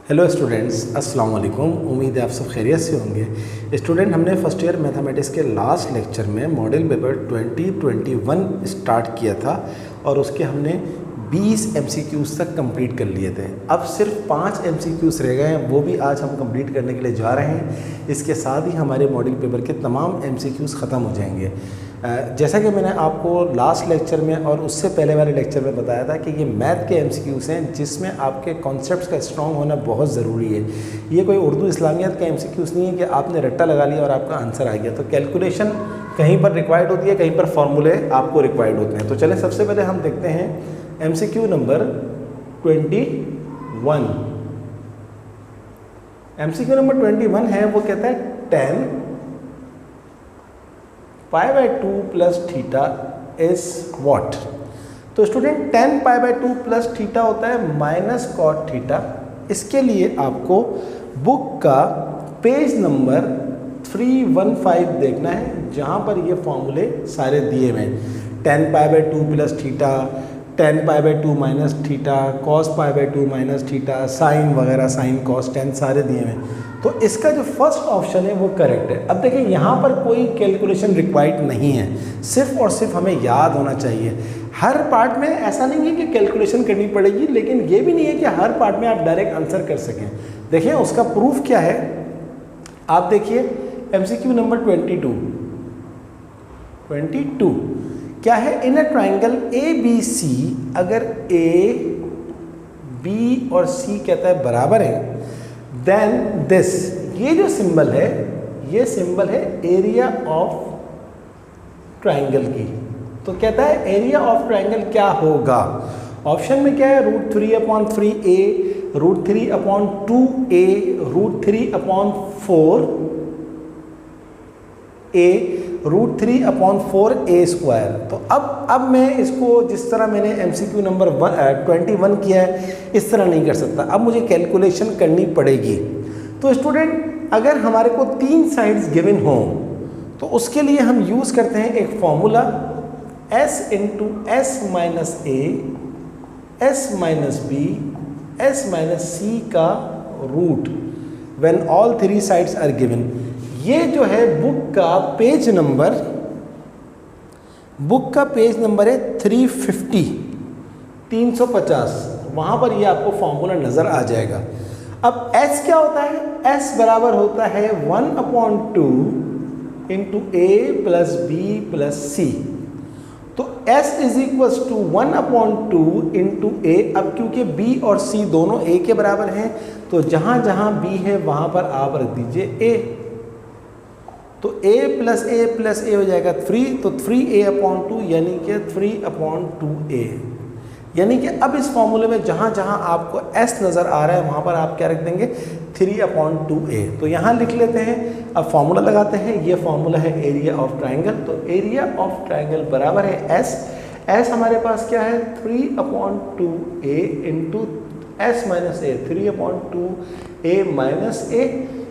Hello students, अस्सलाम वालेकुम। उम्मीद है आप सब खैरियत से होंगे। स्टूडेंट, हमने फर्स्ट ईयर मैथमेटिक्स के लास्ट लेक्चर में मॉडल पेपर 2021 स्टार्ट किया था और उसके हमने 20 MCQs तक कंप्लीट कर लिए थे। अब सिर्फ 5 MCQs रह गए हैं, वो भी आज हम कंप्लीट करने के लिए जा रहे हैं। इसके साथ ही हमारे मॉडल पेपर के तमाम MCQs ख़त्म हो जाएंगे। जैसा कि मैंने आपको लास्ट लेक्चर में और उससे पहले वाले लेक्चर में बताया था कि ये मैथ के MCQs हैं जिसमें आपके कॉन्सेप्ट्स का स्ट्रॉन्ग होना बहुत ज़रूरी है। ये कोई उर्दू इस्लामियत का MCQs नहीं है कि आपने रट्टा लगा लिया और आपका आंसर आ गया। तो कैलकुलेशन कहीं पर रिक्वायर्ड होती है, कहीं पर फॉर्मूले आपको रिक्वायर्ड होते हैं। तो चलें, सबसे पहले हम देखते हैं MCQ नंबर 21। MCQ नंबर 21 है, वो कहता है 10 π/2 प्लस थीटा इज व्हाट। तो स्टूडेंट 10 π/2 प्लस थीटा होता है माइनस कॉट थीटा। इसके लिए आपको बुक का पेज नंबर 315 देखना है, जहां पर ये फॉर्मूले सारे दिए हुए हैं। 10 π/2 plus theta, 10 π/2 minus theta, cos π/2 minus theta, sine वगैरह, साइन कॉस 10 सारे दिए हुए हैं। तो इसका जो फर्स्ट ऑप्शन है वो करेक्ट है। अब देखिए, यहाँ पर कोई कैलकुलेशन रिक्वायर्ड नहीं है, सिर्फ और सिर्फ हमें याद होना चाहिए। हर पार्ट में ऐसा नहीं है कि कैलकुलेशन करनी पड़ेगी, लेकिन ये भी नहीं है कि हर पार्ट में आप डायरेक्ट आंसर कर सकें। देखिए उसका प्रूफ क्या है, आप देखिए MCQ नंबर 22 क्या है। इन अ ट्राइंगल ABC, अगर A, B और C कहता है बराबर है, देन दिस, ये जो सिंबल है ये सिंबल है एरिया ऑफ ट्राइंगल की। तो कहता है एरिया ऑफ ट्राइंगल क्या होगा। ऑप्शन में क्या है, √3/3a, √3/2a, √3/4a, √3/4a²। तो अब मैं इसको जिस तरह मैंने MCQ नंबर 21 किया है इस तरह नहीं कर सकता, अब मुझे कैलकुलेशन करनी पड़ेगी। तो स्टूडेंट, अगर हमारे को 3 साइड्स गिवन हो तो उसके लिए हम यूज़ करते हैं एक formula, s × s - a, s - b, s - c का root when all 3 sides are given. ये जो है बुक का पेज नंबर है 350, वहाँ पर ये आपको फॉर्मूला नज़र आ जाएगा। अब s क्या होता है, s बराबर होता है 1/2 × a + b + c। तो s = 1/2 × a। अब क्योंकि b और c दोनों a के बराबर हैं, तो जहाँ जहाँ b है वहाँ पर आप रख दीजिए a। तो a + a हो जाएगा 3, तो 3a/2 यानी कि 3/2a। यानी कि अब इस फॉर्मूले में जहाँ जहाँ आपको s नज़र आ रहा है वहाँ पर आप क्या रख देंगे, 3/2a। तो यहाँ लिख लेते हैं, अब फॉर्मूला लगाते हैं। ये फॉर्मूला है एरिया ऑफ ट्राइंगल। तो एरिया ऑफ ट्राइंगल बराबर है s हमारे पास क्या है, 3/2a × s - a, 3/2a - a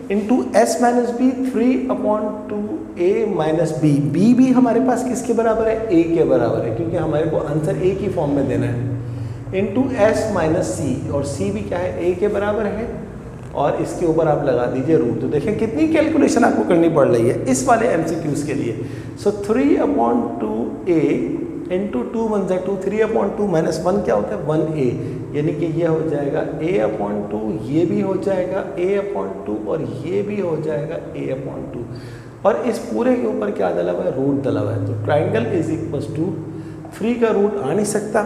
into s - b, 3/2a - b। b भी हमारे पास किसके बराबर है, a के बराबर है, क्योंकि हमारे को आंसर a की फॉर्म में देना है। इंटू s - c, और c भी क्या है, a के बराबर है, और इसके ऊपर आप लगा दीजिए रूट। तो देखें कितनी कैलकुलेशन आपको करनी पड़ रही है इस वाले MCQs के लिए। सो 3/2a इंटू 2 × 1 2, 3/2 - 1 क्या होता है, 1a, यानी कि ये हो जाएगा a/2, ये भी हो जाएगा a/2, और ये भी हो जाएगा a/2, और इस पूरे के ऊपर क्या डला हुआ है, रूट डला हुआ है। तो ट्राइंगल = 3 का रूट आ नहीं सकता।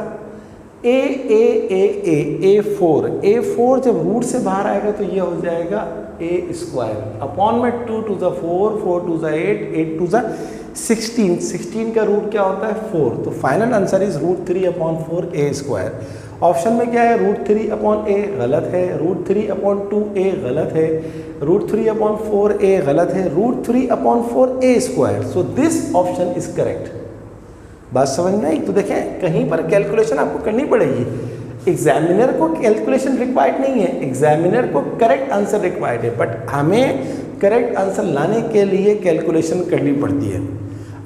a4 जब रूट से बाहर आएगा तो ये हो जाएगा a², अपॉन में 2 × 4, 4 × 8, 8 × 16, 16 का रूट क्या होता है, 4। तो final answer is √3/4a²। Option में क्या है, √3/a गलत है, √3/2a गलत है, √3/4a गलत है, √3/4a²। So this option is correct. बात समझ में आई। तो देखें, कहीं पर कैलकुलेशन आपको करनी पड़ेगी। एग्जामिनर को कैलकुलेशन रिक्वायर्ड नहीं है, एग्जामिनर को करेक्ट आंसर रिक्वायर्ड है, बट हमें करेक्ट आंसर लाने के लिए कैलकुलेशन करनी पड़ती है।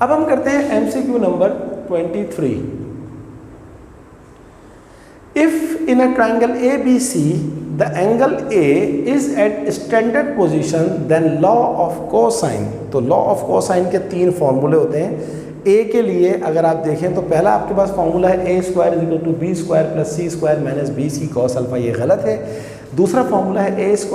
अब हम करते हैं MCQ नंबर 23। If in a triangle ABC the angle A is at standard position then law of cosine. तो लॉ ऑफ कोसाइन के 3 फॉर्मूले होते हैं। ए के लिए अगर आप देखें तो पहला आपके पास फॉर्मूला है a² = b² + c² - bc cos alpha, ये गलत है। दूसरा फॉर्मूला है a² =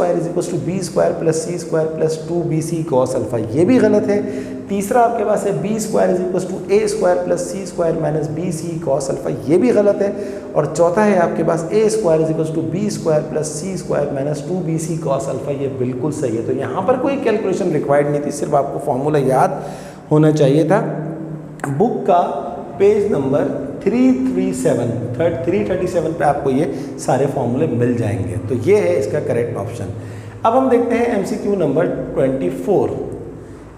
b² + c² + 2bc cos alpha, ये भी गलत है। तीसरा आपके पास है b² = a² + c² - bc cos alpha, ये भी गलत है। और चौथा है आपके पास a² = b² + c² - 2bc cos alpha, ये बिल्कुल सही है। तो यहाँ पर कोई कैलकुलेशन रिक्वायर्ड नहीं थी, सिर्फ आपको फॉर्मूला याद होना चाहिए था। बुक का पेज नंबर 337 पे आपको ये सारे फॉर्मूले मिल जाएंगे। तो ये है इसका करेक्ट ऑप्शन। अब हम देखते हैं MCQ नंबर 24।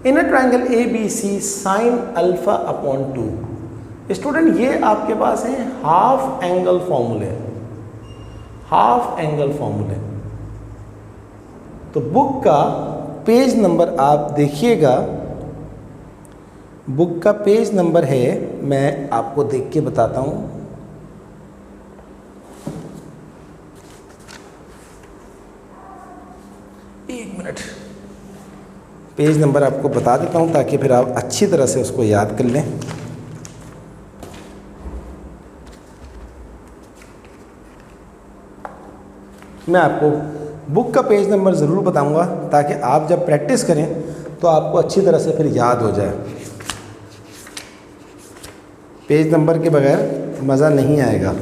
In a triangle ABC sin α/2। Student ये आपके पास है हाफ एंगल फॉर्मूले, हाफ एंगल फॉर्मूले। तो बुक का पेज नंबर आप देखिएगा, बुक का पेज नंबर है, मैं आपको देख के बताता हूँ। एक मिनट, पेज नंबर आपको बता देता हूँ ताकि फिर आप अच्छी तरह से उसको याद कर लें। मैं आपको बुक का पेज नंबर ज़रूर बताऊँगा ताकि आप जब प्रैक्टिस करें तो आपको अच्छी तरह से फिर याद हो जाए। पेज नंबर के बगैर मज़ा नहीं आएगा।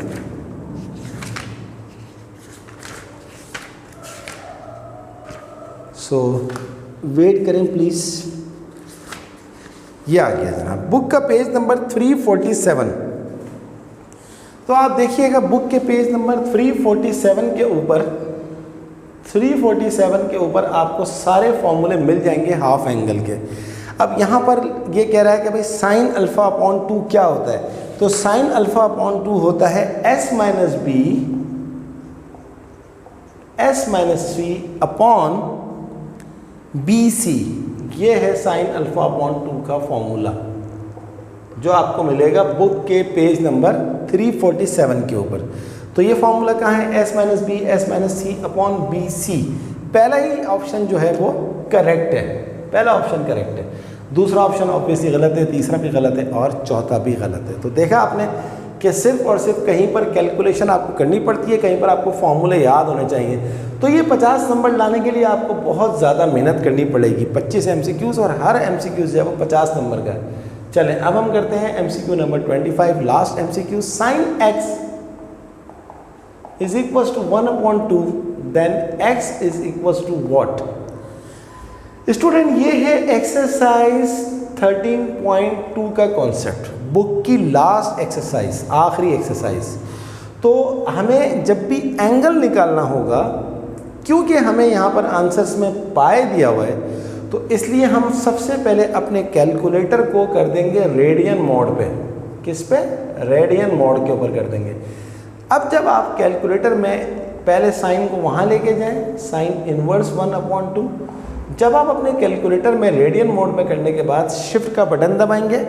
सो वेट करें प्लीज़। ये आ गया जनाब, बुक का पेज नंबर 347। तो आप देखिएगा बुक के पेज नंबर 347 के ऊपर आपको सारे फॉर्मूले मिल जाएंगे हाफ एंगल के। अब यहाँ पर ये कह रहा है कि भाई sin α/2 क्या होता है। तो sin α/2 होता है s - b c bc। ये है sin α/2 का फॉर्मूला जो आपको मिलेगा बुक के पेज नंबर 347 के ऊपर। तो ये फॉर्मूला कहाँ है, s - b c/bc। पहला ही ऑप्शन जो है वो करेक्ट है, पहला ऑप्शन करेक्ट है। दूसरा ऑप्शन ऑब्वियसली गलत है, तीसरा भी गलत है और चौथा भी गलत है। तो देखा आपने कि सिर्फ और सिर्फ कहीं पर कैलकुलेशन आपको करनी पड़ती है, कहीं पर आपको फॉर्मूले याद होने चाहिए। तो ये 50 नंबर लाने के लिए आपको बहुत ज़्यादा मेहनत करनी पड़ेगी। 25 MCQs और हर MCQ जो है वो 50 नंबर का है। चलें अब हम करते हैं MCQ number 25, last MCQ। sin x = 1/2 then x = what। Student ये है एक्सरसाइज 13.2 का कॉन्सेप्ट, बुक की लास्ट एक्सरसाइज, आखिरी एक्सरसाइज। तो हमें जब भी एंगल निकालना होगा, क्योंकि हमें यहाँ पर आंसर्स में पाए दिया हुआ है, तो इसलिए हम सबसे पहले अपने कैलकुलेटर को कर देंगे रेडियन मोड पे। किस पे? रेडियन मोड के ऊपर कर देंगे। अब जब आप कैलकुलेटर में पहले साइन को वहाँ लेके जाएं, sin इनवर्स 1/2। जब आप अपने कैलकुलेटर में रेडियन मोड में करने के बाद शिफ्ट का बटन दबाएंगे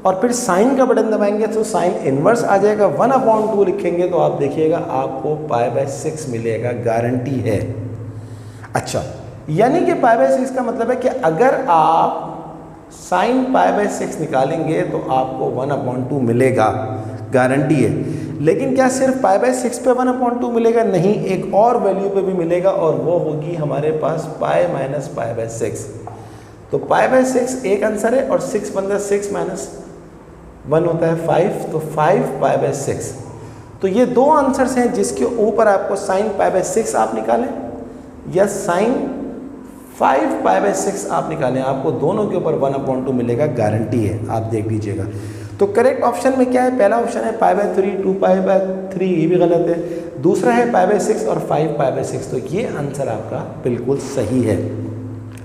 और फिर साइन का बटन दबाएंगे तो साइन इनवर्स आ जाएगा। 1/2 लिखेंगे तो आप देखिएगा आपको π/6 मिलेगा, गारंटी है। अच्छा, यानी कि π/6 का मतलब है कि अगर आप साइन π/6 निकालेंगे तो आपको 1/2 मिलेगा, गारंटी है। लेकिन क्या सिर्फ π/6 पे 1/2 मिलेगा? नहीं, एक और वैल्यू पे भी मिलेगा और वो होगी हमारे पास π - π/6। तो π/6 एक आंसर है और 6 बनता है 6 - 1 होता है 5, तो 5 π/6। तो ये दो आंसर्स हैं जिसके ऊपर आपको साइन π/6 आप निकालें या साइन 5 π/6 आप निकालें, आपको दोनों के ऊपर 1/2 मिलेगा, गारंटी है। आप देख लीजिएगा। तो करेक्ट ऑप्शन में क्या है? पहला ऑप्शन है π/3, 2π/3, ये भी गलत है। दूसरा है π/6 और 5 π/6। तो ये आंसर आपका बिल्कुल सही है।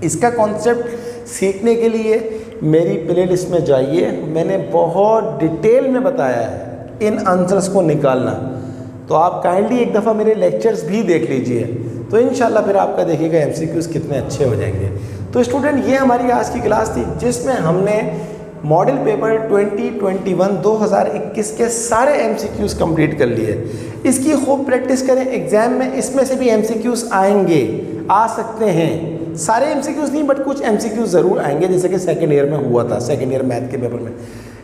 इसका कॉन्सेप्ट सीखने के लिए मेरी प्लेलिस्ट में जाइए, मैंने बहुत डिटेल में बताया है इन आंसर्स को निकालना। तो आप काइंडली एक दफ़ा मेरे लेक्चर्स भी देख लीजिए, तो इंशाल्लाह फिर आपका देखिएगा MCQs कितने अच्छे हो जाएंगे। तो स्टूडेंट, ये हमारी आज की क्लास थी जिसमें हमने मॉडल पेपर 2021 के सारे MCQs कंप्लीट कर लिए। इसकी खूब प्रैक्टिस करें, एग्जाम में इसमें से भी MCQs आएंगे, आ सकते हैं। सारे MCQs नहीं बट कुछ MCQs ज़रूर आएंगे, जैसे कि सेकेंड ईयर में हुआ था, सेकेंड ईयर मैथ के पेपर में।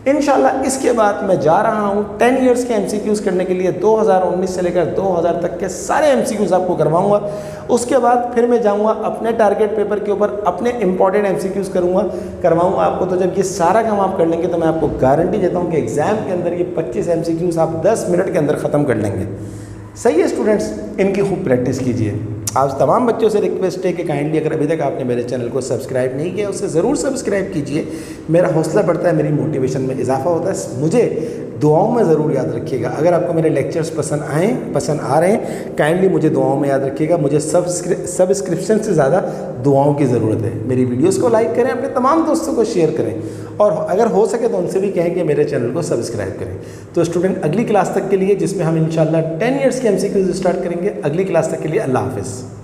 इंशाल्लाह इसके बाद मैं जा रहा हूँ 10 इयर्स के MCQs करने के लिए। 2019 से लेकर 2000 तक के सारे MCQs आपको करवाऊँगा। उसके बाद फिर मैं जाऊँगा अपने टारगेट पेपर के ऊपर, अपने इंपॉर्टेंट MCQs करवाऊँगा आपको। तो जब ये सारा काम आप कर लेंगे तो मैं आपको गारंटी देता हूँ कि एग्ज़ाम के अंदर ये 25 MCQs आप 10 मिनट के अंदर ख़त्म कर लेंगे। सही है स्टूडेंट्स, इनकी खूब प्रैक्टिस कीजिए। आज तमाम बच्चों से रिक्वेस्ट है कि काइंडली अगर अभी तक आपने मेरे चैनल को सब्सक्राइब नहीं किया उसे ज़रूर सब्सक्राइब कीजिए। मेरा हौसला बढ़ता है, मेरी मोटिवेशन में इजाफा होता है। मुझे दुआओं में ज़रूर याद रखिएगा। अगर आपको मेरे लेक्चर्स पसंद आ रहे हैं, काइंडली मुझे दुआओं में याद रखिएगा। मुझे सब्सक्रिप्शन से ज़्यादा दुआओं की ज़रूरत है। मेरी वीडियोज़ को लाइक करें, अपने तमाम दोस्तों को शेयर करें, और अगर हो सके तो उनसे भी कहें कि मेरे चैनल को सब्सक्राइब करें। तो स्टूडेंट, अगली क्लास तक के लिए, जिसमें हम इंशाल्लाह 10 इयर्स के MCQs स्टार्ट करेंगे, अगली क्लास तक के लिए अल्लाह हाफ़िज़।